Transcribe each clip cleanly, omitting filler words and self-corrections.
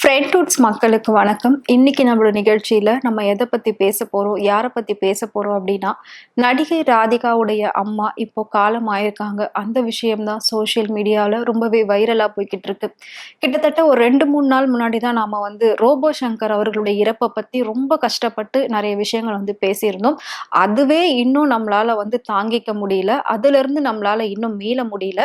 ஃப்ரெண்ட்ஹுட்ஸ் மக்களுக்கு வணக்கம். இன்னைக்கு நம்மளோட நிகழ்ச்சியில நம்ம எதை பத்தி பேச போறோம், யாரை பத்தி பேச போறோம் அப்படின்னா, நடிகை ராதிகாவுடைய அம்மா இப்போ காலம் ஆயிருக்காங்க. அந்த விஷயம்தான் சோஷியல் மீடியாவில் ரொம்பவே வைரலாக போய்கிட்டு இருக்கு. கிட்டத்தட்ட ஒரு 2-3 நாள் முன்னாடி தான் நாம ரோபோ சங்கர் அவர்களுடைய இறப்பை பத்தி ரொம்ப கஷ்டப்பட்டு நிறைய விஷயங்கள் பேசியிருந்தோம். அதுவே இன்னும் நம்மளால தாங்கிக்க முடியல. அதுல இருந்து நம்மளால இன்னும் மீள முடியல.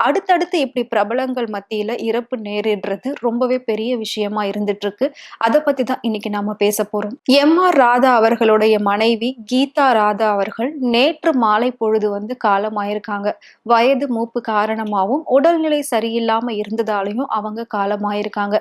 அடுத்தடுத்து இப்படி பிரபலங்கள் மத்தியில இறப்பு நேரிடுறது ரொம்பவே பெரிய விஷயமா இருந்துட்டு இருக்கு. அதை பத்தி தான் இன்னைக்கு நாம பேச போறோம். எம்.ஆர். ராதா அவர்களுடைய மனைவி கீதா ராதா அவர்கள் நேற்று மாலை பொழுது காலமாயிருக்காங்க. வயது மூப்பு காரணமாகவும் உடல்நிலை சரியில்லாம இருந்ததாலையும் அவங்க காலமாயிருக்காங்க.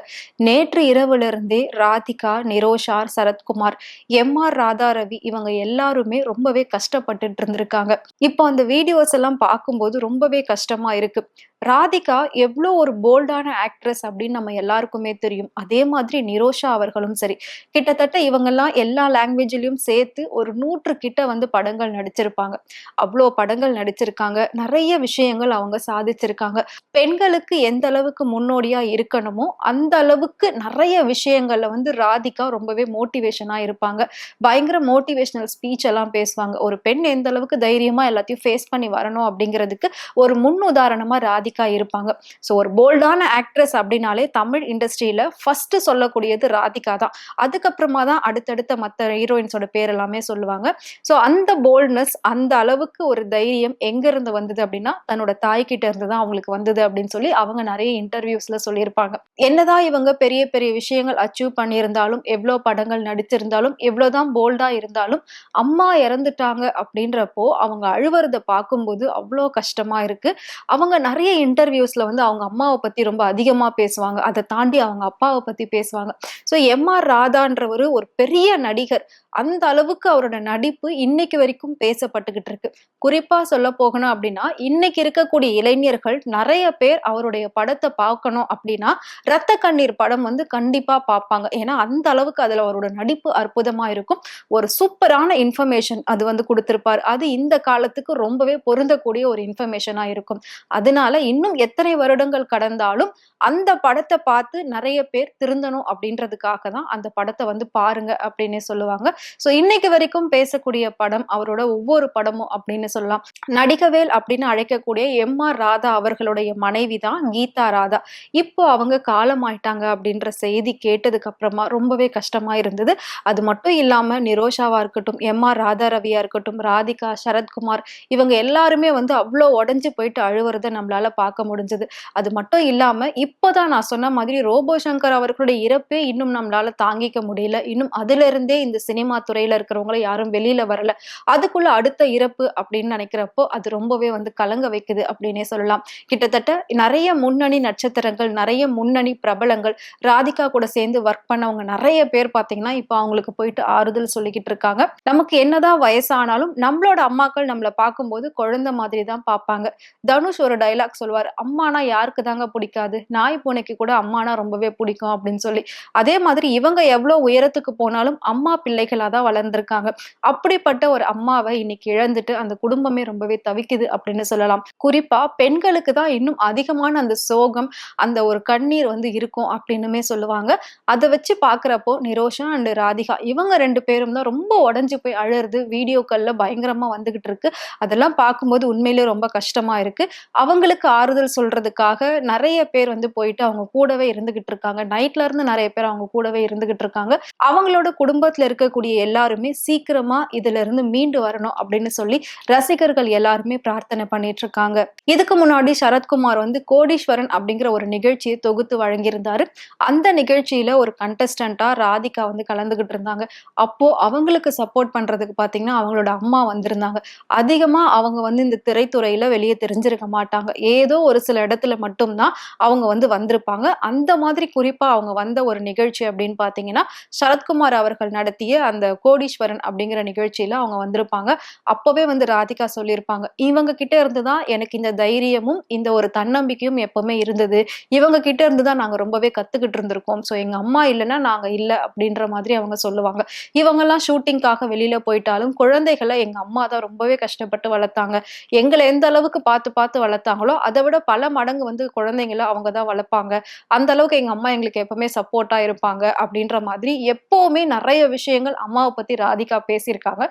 நேற்று இரவுல இருந்தே ராதிகா, நிரோஷா, சரத்குமார், எம்.ஆர். ராதா ரவி இவங்க எல்லாருமே ரொம்பவே கஷ்டப்பட்டுட்டு இருந்திருக்காங்க. இப்போ அந்த வீடியோஸ் எல்லாம் பார்க்கும்போது ரொம்பவே கஷ்டமா இருக்கு. ராதிகா எவ்வளோ ஒரு போல்டான ஆக்ட்ரஸ் அப்படின்னு நம்ம எல்லாருக்குமே தெரியும். அதே மாதிரி நிரோஷா அவர்களும் சரி, கிட்டத்தட்ட இவங்கெல்லாம் எல்லா லாங்குவேஜ்லயும் சேர்த்து ஒரு 100 கிட்ட படங்கள் நடிச்சிருப்பாங்க. அவ்வளோ படங்கள் நடிச்சிருக்காங்க. நிறைய விஷயங்கள் அவங்க சாதிச்சிருக்காங்க. பெண்களுக்கு எந்த அளவுக்கு முன்னோடியா இருக்கணுமோ அந்த அளவுக்கு நிறைய விஷயங்கள்ல ராதிகா ரொம்பவே மோட்டிவேஷனா இருப்பாங்க. பயங்கர மோட்டிவேஷனல் ஸ்பீச் எல்லாம் பேசுவாங்க. ஒரு பெண் எந்த அளவுக்கு தைரியமா எல்லாத்தையும் ஃபேஸ் பண்ணி வரணும் அப்படிங்கிறதுக்கு ஒரு முன் உதாரணமா ராதிகா இருப்பாங்க. ஸோ ஒரு போல்டான ஆக்ட்ரஸ் அப்படின்னாலே தமிழ் இண்டஸ்ட்ரியில ஃபர்ஸ்ட் சொல்லக்கூடியது ராதிகா தான். அதுக்கப்புறமா தான் அடுத்தடுத்த மற்ற ஹீரோயின்ஸோட பேர் எல்லாமே சொல்லுவாங்க. ஸோ அந்த போல்ட்னஸ், அந்த அளவுக்கு ஒரு தைரியம் எங்க இருந்து வந்தது அப்படின்னா தன்னோட தாய்கிட்ட இருந்து தான் அவங்களுக்கு வந்தது அப்படின்னு சொல்லி அவங்க நிறைய இன்டர்வியூஸ்ல சொல்லியிருப்பாங்க. என்னதான் இவங்க பெரிய பெரிய விஷயங்கள் அச்சீவ் பண்ணியிருந்தாலும், எவ்வளோ படங்கள் நடிச்சிருந்தாலும், எவ்வளவுதான் போல்டா இருந்தாலும், அம்மா இறந்துட்டாங்க அப்படின்றப்போ அவங்க அழுவறத பார்க்கும்போது அவ்வளோ கஷ்டமா இருக்கு. அவங்க நிறைய இன்டர்வியூஸ்ல அவங்க அம்மாவை பத்தி ரொம்ப அதிகமா பேசுவாங்க. அதை தாண்டி அவங்க அப்பாவை பத்தி பேசுவாங்க. So MR. ராதான்றவர் ஒரு பெரிய நடிகர். அந்த அளவுக்கு அவரோட நடிப்பு இன்னைக்கு வரைக்கும் பேசப்பட்டுக்கிட்டு இருக்கு. குறிப்பா சொல்ல போகணும் அப்படின்னா, இன்னைக்கு இருக்கக்கூடிய இளைஞர்கள் நிறைய பேர் அவருடைய படத்தை பார்க்கணும் அப்படின்னா ரத்த கண்ணீர் படம் கண்டிப்பா பார்ப்பாங்க. ஏன்னா அந்த அளவுக்கு அதுல அவரோட நடிப்பு அற்புதமா இருக்கும். ஒரு சூப்பரான இன்ஃபர்மேஷன் அது கொடுத்திருப்பார். அது இந்த காலத்துக்கு ரொம்பவே பொருந்தக்கூடிய ஒரு இன்ஃபர்மேஷனா இருக்கும். அதனால இன்னும் எத்தனை வருடங்கள் கடந்தாலும் அந்த படத்தை பார்த்து நிறைய பேர் திருந்தணும் அப்படின்றதுக்காக தான் அந்த படத்தை பாருங்க அப்படின்னு சொல்லுவாங்க. ஸோ இன்னைக்கு வரைக்கும் பேசக்கூடிய படம் அவரோட ஒவ்வொரு படமும் அப்படின்னு சொல்லலாம். நடிகவேல் அப்படின்னு அழைக்கக்கூடிய எம்.ஆர். ராதா அவர்களுடைய மனைவி தான் கீதா ராதா. இப்போ அவங்க காலமாயிட்டாங்க அப்படின்ற செய்தி கேட்டதுக்கு அப்புறமா ரொம்பவே கஷ்டமா இருந்தது. அது மட்டும் இல்லாம நிரோஷாவா இருக்கட்டும், எம்.ஆர். ராதா ரவியா இருக்கட்டும், ராதிகா, சரத்குமார் இவங்க எல்லாருமே அவ்வளோ உடஞ்சு போயிட்டு அழுவுறத நம்மளால பார்க்க முடிஞ்சது. அது மட்டும் இல்லாம இப்போதான் நான் சொன்ன மாதிரி ரோபோ சங்கர் அவர்களுடைய இறப்பே இன்னும் நம்மளால தாங்கிக்க முடியல. இன்னும் அதுல இருந்தே இந்த சினிமா துறையில இருக்கிறவங்கள யாரும் வெளியில வரல. அதுக்குள்ள அடுத்த இறப்பு அப்படின்னு நினைக்கிறப்போ அது ரொம்பவே கலங்க வைக்குது அப்படின்னே சொல்லலாம். கிட்டத்தட்ட நிறைய முன்னணி நட்சத்திரங்கள், நிறைய முன்னணி பிரபலங்கள், ராதிகா கூட சேர்ந்து ஒர்க் பண்ணவங்க நிறைய பேர் பாத்தீங்கன்னா இப்ப அவங்களுக்கு போயிட்டு ஆறுதல் சொல்லிக்கிட்டு இருக்காங்க. நமக்கு என்னதான் வயசானாலும் நம்மளோட அம்மாக்கள் நம்மளை பார்க்கும்போது குழந்தை மாதிரி தான் பார்ப்பாங்க. தனுஷ் ஒரு டைலாக் சொல்லுவார், அம்மானா யாருக்கு தாங்க பிடிக்காது, நாய் பூனைக்கு கூட அம்மானா ரொம்பவே பிடிக்கும் அப்படின்னு சொல்லி. அதே மாதிரி இவங்க எவ்வளவு உயரத்துக்கு போனாலும் அம்மா பிள்ளைகளா தான் வளர்ந்திருக்காங்க. அப்படிப்பட்ட ஒரு அம்மாவை இன்னைக்கு இழந்துட்டு அந்த குடும்பமே ரொம்பவே தவிக்குது அப்படின்னு சொல்லலாம். குறிப்பா பெண்களுக்கு தான் இன்னும் அதிகமான அந்த சோகம், அந்த ஒரு கண்ணீர் இருக்கும் அப்படின்னுமே சொல்லுவாங்க. அதை வச்சு பாக்குறப்போ நிரோஷா அண்ட் ராதிகா இவங்க 2 பேரும் தான் ரொம்ப உடஞ்சு போய் அழுறது வீடியோக்கள்ல பயங்கரமா வந்துகிட்டு இருக்கு. அதெல்லாம் பார்க்கும்போது உண்மையிலே ரொம்ப கஷ்டமா இருக்கு. அவங்களுக்கு ஆறுதல் சொல்றதுக்காக நிறைய பேர் போயிட்டு அவங்க கூடவே இருந்துகிட்டு இருக்காங்க. நைட்ல இருந்து நிறைய பேர் அவங்க கூடவே இருந்துகிட்டு இருக்காங்க. அவங்களோட குடும்பத்துல இருக்கக்கூடிய எல்லாருமே சீக்கிரமா இதுல இருந்து மீண்டு வரணும் அப்படின்னு சொல்லி ரசிகர்கள் எல்லாருமே பிரார்த்தனை பண்ணிட்டு இருக்காங்க. இதுக்கு முன்னாடி சரத்குமார் கோடீஸ்வரன் அப்படிங்கிற ஒரு நிகழ்ச்சியை தொகுத்து வழங்கியிருந்தாரு. அந்த நிகழ்ச்சியில ஒரு கண்டஸ்டண்டா ராதிகா கலந்துகிட்டு இருந்தாங்க. அப்போ அவங்களுக்கு சப்போர்ட் பண்றதுக்கு பாத்தீங்கன்னா அவங்களோட அம்மா வந்திருந்தாங்க. அதிகமா அவங்க இந்த திரைத்துறையில வெளியே தெரிஞ்சிருக்க மாட்டாங்க. ஏதோ ஒரு சில இடத்துல மட்டும்தான் அவங்க வந்திருப்பாங்க. அந்த மாதிரி குறிப்பா அவங்க வந்த ஒரு நிகழ்ச்சி அப்படின்னு பாத்தீங்கன்னா சரத்குமார் அவர்கள் நடத்திய அந்த கோடீஸ்வரன் அப்படிங்கிற நிகழ்ச்சியில அவங்க வந்திருப்பாங்க. அப்பவே ராதிகா சொல்லியிருப்பாங்க, இவங்க கிட்ட இருந்துதான் எனக்கு இந்த தைரியமும் இந்த ஒரு தன்னம்பிக்கையும் எப்பவுமே இருந்தது. இவங்க கிட்ட இருந்துதான் நாங்க ரொம்பவே கத்துக்கிட்டு இருந்திருக்கோம். சோ எங்க அம்மா இல்லைன்னா நாங்க இல்ல அப்படின்ற மாதிரி அவங்க சொல்லுவாங்க. இவங்க எல்லாம் ஷூட்டிங்காக வெளியில போயிட்டாலும் குழந்தைகளை எங்க அம்மா தான் ரொம்பவே கஷ்டப்பட்டு வளர்த்தாங்க. எங்களை எந்த அளவுக்கு பார்த்து பார்த்து வளர்த்தாங்களோ அதை விட பல மடங்கு வந்து குழந்தைங்கள அவங்க தான் வளர்ப்பாங்க. அந்த அளவுக்கு எங்க அம்மா எங்களுக்கு எப்பவுமே சப்போர்ட்டா இருப்பாங்க அப்படின்ற மாதிரி எப்பவுமே நிறைய விஷயங்கள் அம்மாவை பத்தி ராதிகா பேசியிருக்காங்க.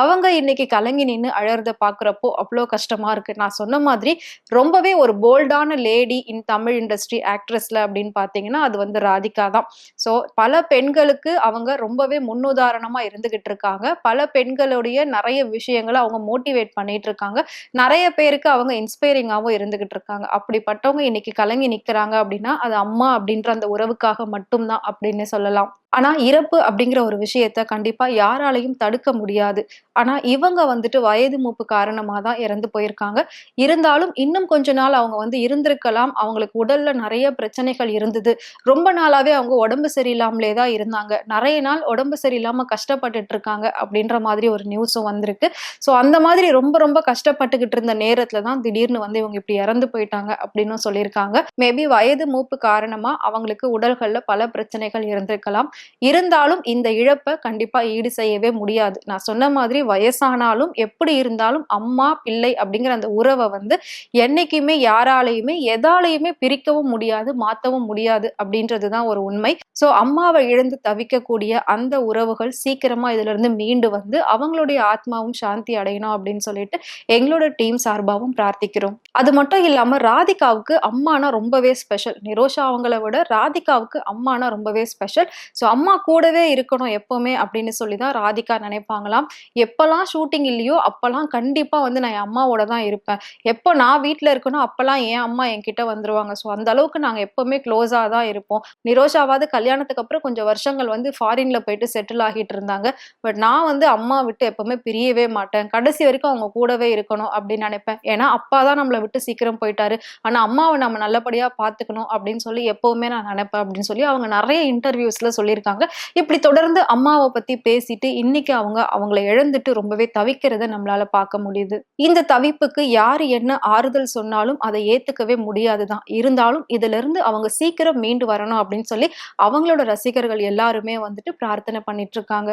அவங்க இன்னைக்கு கலங்கி நின்னு அழறத பாக்குறப்போ அவ்வளோ கஷ்டமா இருக்கு. நான் சொன்ன மாதிரி ரொம்பவே ஒரு போல்டான லேடி இன் தமிழ் இண்டஸ்ட்ரி ஆக்ட்ரஸ்ல அப்படின்னு பாத்தீங்கன்னா அது வந்து ராதிகா தான். ஸோ பல பெண்களுக்கு அவங்க ரொம்பவே முன்னுதாரணமா இருந்துகிட்டு இருக்காங்க. பல பெண்களுடைய நிறைய விஷயங்களை அவங்க மோட்டிவேட் பண்ணிட்டு இருக்காங்க. நிறைய பேருக்கு அவங்க இன்ஸ்பைரிங்காவும் இருந்துகிட்டு இருக்காங்க. அப்படிப்பட்டவங்க இன்னைக்கு கலங்கி நிக்கிறாங்க அப்படின்னா அது அம்மா அப்படின்ற அந்த உறவுக்காக மட்டும்தான் அப்படின்னு சொல்லலாம். ஆனா இறப்பு அப்படிங்கிற ஒரு விஷயத்த கண்டிப்பா யாராலையும் தடுக்க முடியாது. ஆனா இவங்க வந்துட்டு வயது மூப்பு காரணமா தான் இறந்து போயிருக்காங்க. இருந்தாலும் இன்னும் கொஞ்ச நாள் அவங்க வந்து இருந்திருக்கலாம். அவங்களுக்கு உடல்ல நிறைய பிரச்சனைகள் இருந்தது. ரொம்ப நாளாவே அவங்க உடம்பு சரியில்லாமலே தான் இருந்தாங்க. நிறைய நாள் உடம்பு சரியில்லாம கஷ்டப்பட்டுட்டு இருக்காங்க அப்படின்ற மாதிரி ஒரு நியூஸும் வந்திருக்கு. ஸோ அந்த மாதிரி ரொம்ப ரொம்ப கஷ்டப்பட்டுக்கிட்டு இருந்த நேரத்துல தான் திடீர்னு வந்து இவங்க இப்படி இறந்து போயிட்டாங்க அப்படின்னு சொல்லியிருக்காங்க. மேபி வயது மூப்பு காரணமா அவங்களுக்கு உடல்கள்ல பல பிரச்சனைகள் இருந்திருக்கலாம். இருந்தாலும் இந்த இழப்பை கண்டிப்பா ஈடு செய்யவே முடியாது. நான் சொன்ன மாதிரி வயசானாலும் எப்படி இருந்தாலும் அம்மா பிள்ளை அப்படிங்கிற அந்த உறவை வந்து என்னைக்குமே யாராலையுமே எதாலையுமே பிரிக்கவும் முடியாது, மாத்தவும் முடியாது அப்படின்றதுதான் ஒரு உண்மை. சோ அம்மாவை இழந்து தவிக்கக்கூடிய அந்த உறவுகள் சீக்கிரமா இதுல இருந்து மீண்டு வந்து அவங்களுடைய ஆத்மாவும் சாந்தி அடையணும் அப்படின்னு சொல்லிட்டு எங்களோட டீம் சார்பாகவும் பிரார்த்திக்கிறோம். அது மட்டும் இல்லாம ராதிகாவுக்கு அம்மானா ரொம்பவே ஸ்பெஷல். நிரோஷா அவங்களை விட ராதிகாவுக்கு அம்மானா ரொம்பவே ஸ்பெஷல். ஸோ அம்மா கூடவே இருக்கணும் எப்பவுமே அப்படின்னு சொல்லிதான் ராதிகா நினைப்பாங்களாம். எப்பெல்லாம் ஷூட்டிங் இல்லையோ அப்பெல்லாம் கண்டிப்பா வந்து நான் என் அம்மாவோட தான் இருப்பேன். எப்போ நான் வீட்டுல இருக்கணும் அப்பெல்லாம் என் அம்மா என்கிட்ட வந்துருவாங்க. ஸோ அந்த அளவுக்கு நாங்க எப்பவுமே க்ளோஸா தான் இருப்போம். நிரோஷாவாவது கல்யாணத்துக்கு அப்புறம் கொஞ்சம் வருஷங்கள் வந்து ஃபாரின்ல போயிட்டு செட்டில் ஆகிட்டு இருந்தாங்க. பட் நான் வந்து அம்மா விட்டு எப்பவுமே பிரியவே மாட்டேன். கடைசி வரைக்கும் அவங்க கூடவே இருக்கணும் அப்படின்னு நினைப்பேன். ஏன்னா அப்பா தான் நம்மளை விட்டு சீக்கிரம் போயிட்டாரு. ஆனா அம்மாவை நம்ம நல்லபடியா பாத்துக்கணும் அப்படின்னு சொல்லி எப்பவுமே நான் நினைப்பேன் அப்படின்னு சொல்லி அவங்க நிறைய இன்டர்வியூஸ்ல சொல்லியிருக்காங்க. இப்படி தொடர்ந்து அம்மாவை பத்தி பேசிட்டு இன்னைக்கு அவங்க அவங்களை இழந்துட்டு ரொம்பவே தவிக்கிறத நம்மளால பார்க்க முடியுது. இந்த தவிப்புக்கு யாரு என்ன ஆறுதல் சொன்னாலும் அதை ஏத்துக்கவே முடியாதுதான். இருந்தாலும் இதுல இருந்து அவங்க சீக்கிரம் மீண்டு வரணும் அப்படின்னு சொல்லி அவங்களோட ரசிகர்கள் எல்லாருமே வந்துட்டு பிரார்த்தனை பண்ணிட்டு இருக்காங்க.